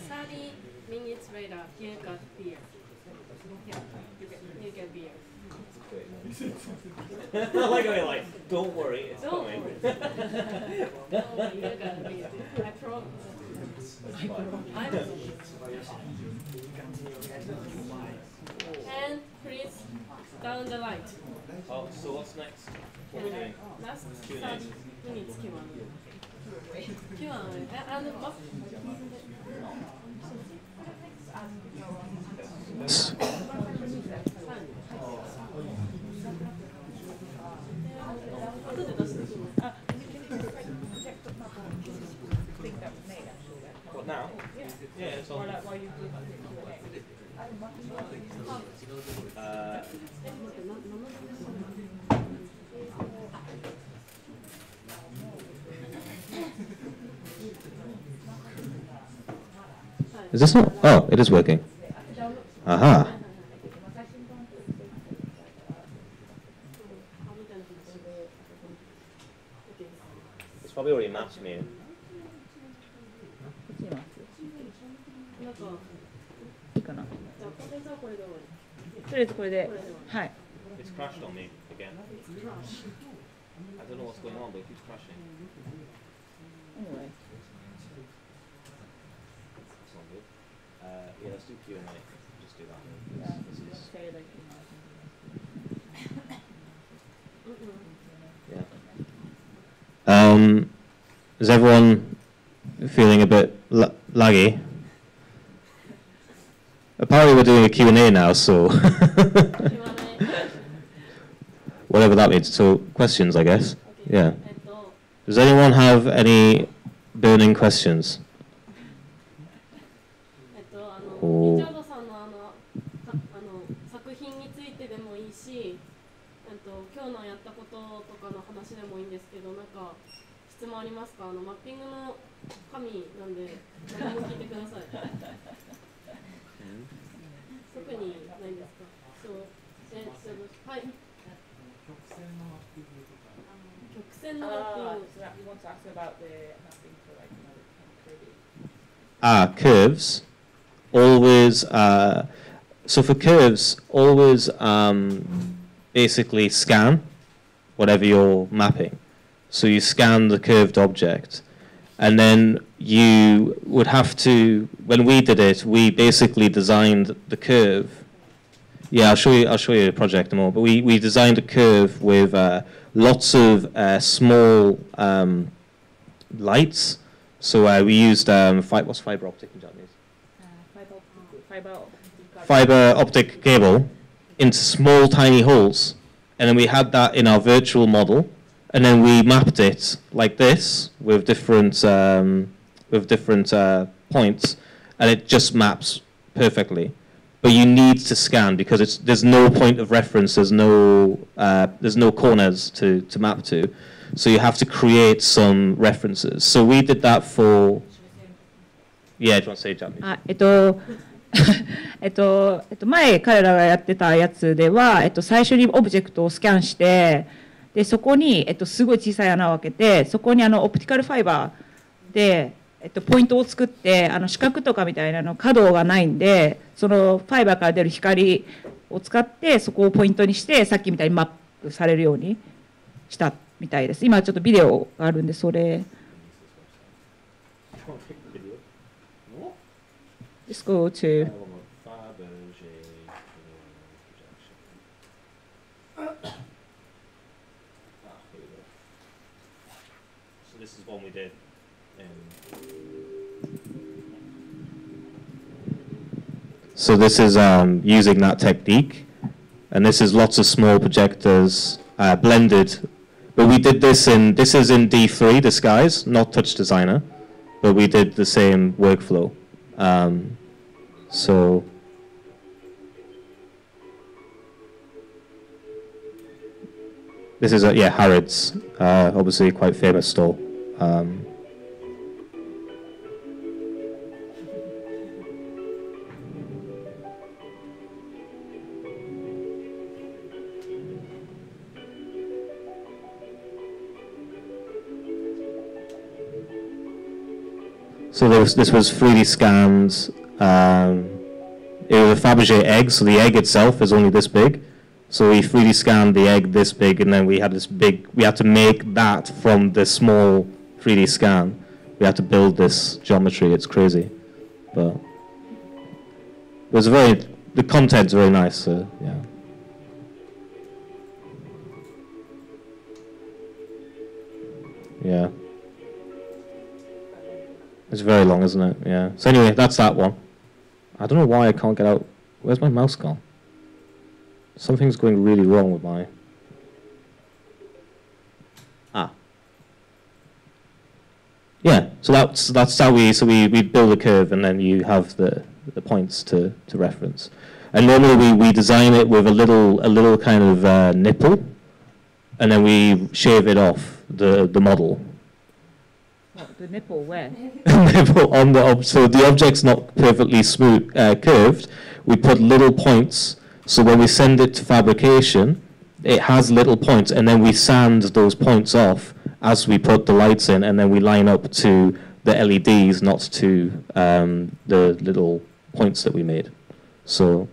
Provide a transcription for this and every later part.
30 minutes later, you got beer. Yeah, you get beer. I like how you're like, don't worry, it's Don't coming. worry. Don't worry, you got beer. I promise. I promise. And please down the light. Oh, so what's next? What are we doing? Last Q&A. 30 minutes Q&A. Q&A. And what? What now? Yeah, it's on. Is this not? Oh, it is working. Aha. It's probably already matched me. It's crashed on me again. I don't know what's going on, but it keeps crashing. Anyway. That's not good. Yeah, let's do Q&A. Just do that. Yeah, This is, say like, Yeah. Is everyone feeling a bit laggy? Apparently we're doing a Q&A now, so whatever that means. So questions, I guess. Yeah. Does anyone have any burning questions? リチャードさんの作品についてでもいいし、今日のやったこととかの話でもいいんですけど、なんか質問ありますか？マッピングの神なんで何でも聞いてください。特にないんですか？そう、はい。曲線のマッピング。Curves. Always, so for curves, always basically scan whatever you're mapping. So you scan the curved object, and then you would have to, when we did it, we basically designed the curve. Yeah, I'll show you a project in a moment, but we designed a curve with lots of small lights. So we used, what's fiber optic in Japanese? Fiber optic cable into small tiny holes, and then we had that in our virtual model, and then we mapped it like this with different points, and it just maps perfectly. But you need to scan because there's no point of reference, there's no corners to map to, so you have to create some references. So we did that for. Yeah, do you want to say Japanese? 前彼らがやってたやつでは、最初にオブジェクトをスキャンして、でそこに、すごい小さい穴を開けて、そこにオプティカルファイバーで、ポイントを作って、四角とかみたいな角がないんで、そのファイバーから出る光を使ってそこをポイントにして、さっきみたいにマップされるようにしたみたいです。今ちょっとビデオがあるんで、それ。Just go to. So this is one we did. So this is using that technique, and this is lots of small projectors blended. But we did this is in D3 Disguise, not TouchDesigner, but we did the same workflow. So this is Harrods, obviously quite famous store. So this was 3D scanned. It was a Fabergé egg, so the egg itself is only this big. So we 3D scanned the egg this big, and then we had this big. We had to make that from the small 3D scan. We had to build this geometry. It's crazy, but it was the content's very nice. So yeah. Yeah. It's very long, isn't it? Yeah. So anyway, that's that one. I don't know why I can't get out. Where's my mouse gone? Something's going really wrong with my... Yeah, so that's how we build a curve, and then you have the points to reference. And normally we design it with a little kind of nipple, and then we shave it off the model. What, the nipple where? Nipple on the so the object's not perfectly smooth curved. We put little points, so when we send it to fabrication, it has little points, and then we sand those points off as we put the lights in, and then we line up to the LEDs, not to the little points that we made. So.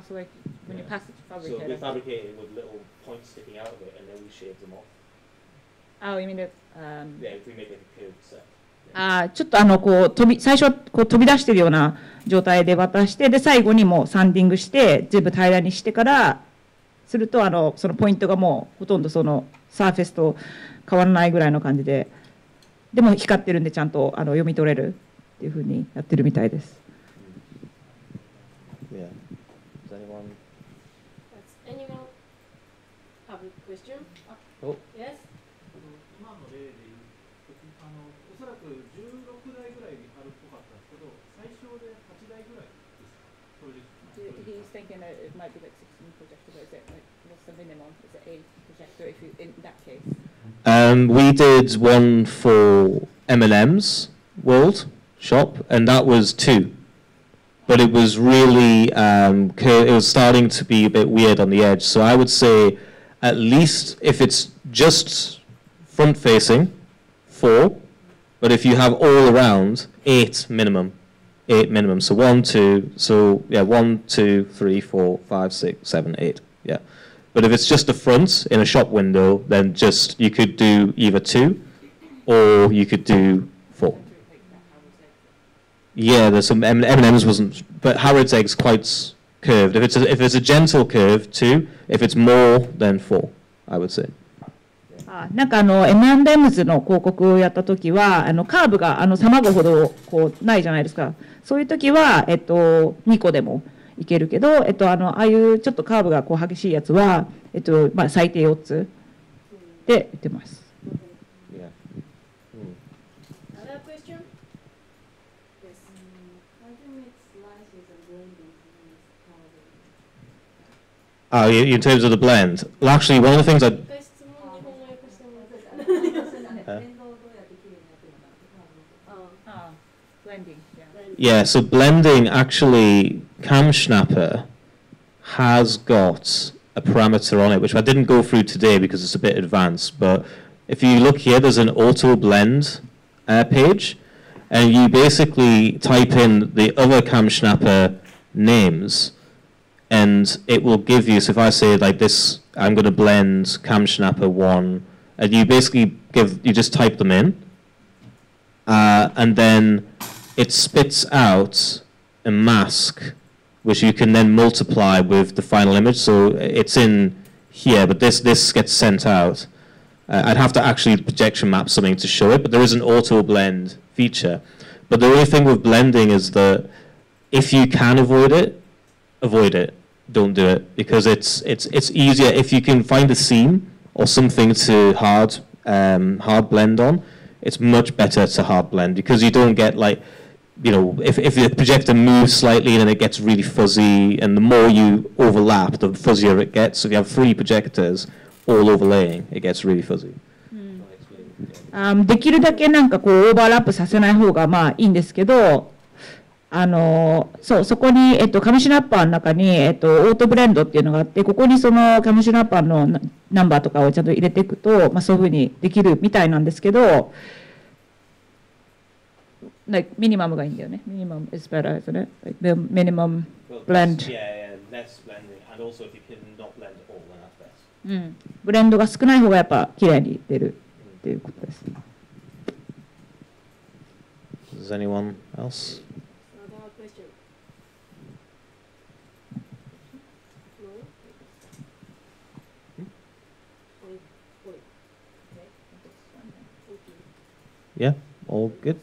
So like when you pass it to fabricate. So we fabricate it with little points sticking out of it, and then we shave them off. Oh, you mean that? Yeah, if we make like a curved set. ちょっとこう最初こう飛び出してるような状態で渡して、で最後にもうサンディングして全部平らにしてからするとそのポイントがもうほとんどそのサーフェスと変わらないぐらいの感じで、でも光ってるんでちゃんと読み取れるっていう風にやってるみたいです。Yeah. Does anyone? Does anyone have a question? Oh. Yes. 今の例で言うと、おそらく16台ぐらいあるっぽかったんですけど、最小で8台ぐらいですか、プロジェクト。 He's thinking that it might be like 16 projectors, but is it like what's the minimum? Is it 8 projector if you in that case? We did one for M&M's World Shop, and that was 2. But it was really, it was starting to be a bit weird on the edge. So I would say at least if it's just front-facing, 4. But if you have all around, 8 minimum. 8 minimum. So 1, 2. So yeah, 1, 2, 3, 4, 5, 6, 7, 8. Yeah. But if it's just the front in a shop window, then just you could do either 2, or you could do 4. Yeah, there's some M&M's wasn't, but Harrod's egg's quite curved. If it's a gentle curve, 2. If it's more, then 4, I would say. なんかM&M's の広告をやったときはカーブが卵ほどこうないじゃないですか。そういうときは2個でもいけるけど、ああいうちょっとカーブがこう激しいやつはまあ最低4つで売ってます。Another question? Yes. How do you make slices and blending In terms of the blend, well, actually, one of the things I Blending, yeah, so blending actually, Cam Schnapper has got a parameter on it, which I didn't go through today because it's a bit advanced, but if you look here, there's an auto blend page, and you basically type in the other Cam Schnapper names, and it will give you, so if I say like this, I'm going to blend Cam Schnapper 1, and you basically you just type them in, and then it spits out a mask, which you can then multiply with the final image. So it's in here, but this gets sent out. I'd have to actually projection map something to show it, but there is an auto blend feature. But the only thing with blending is that if you can avoid it, don't do it, because it's easier if you can find a seam or something to hard blend on. It's much better to hard blend, because you don't get like, you know, if the projector moves slightly then it gets really fuzzy, and the more you overlap, the fuzzier it gets. So if you have 3 projectors all overlaying, it gets really fuzzy. できるだけなんかこうオーバーラップさせない方がまあいいんですけど、そこにカムシナッパーの中にオートブレンドっていうのがあって、ここにそのカムシナッパーのナンバーとかをちゃんと入れていくと、まあそういうふうにできるみたいなんですけど、like ミニマムがいいんだよね。ミニマム is better, isn't it? Like the minimum Well, Yeah, blend. yeah, less blending, and also if you can not blend at all, then that's best. うん。ブレンドが少ない方がやっぱ綺麗に出るっていうことです。Does anyone else? Another question. No? Wait. Thank you. Yeah, all good.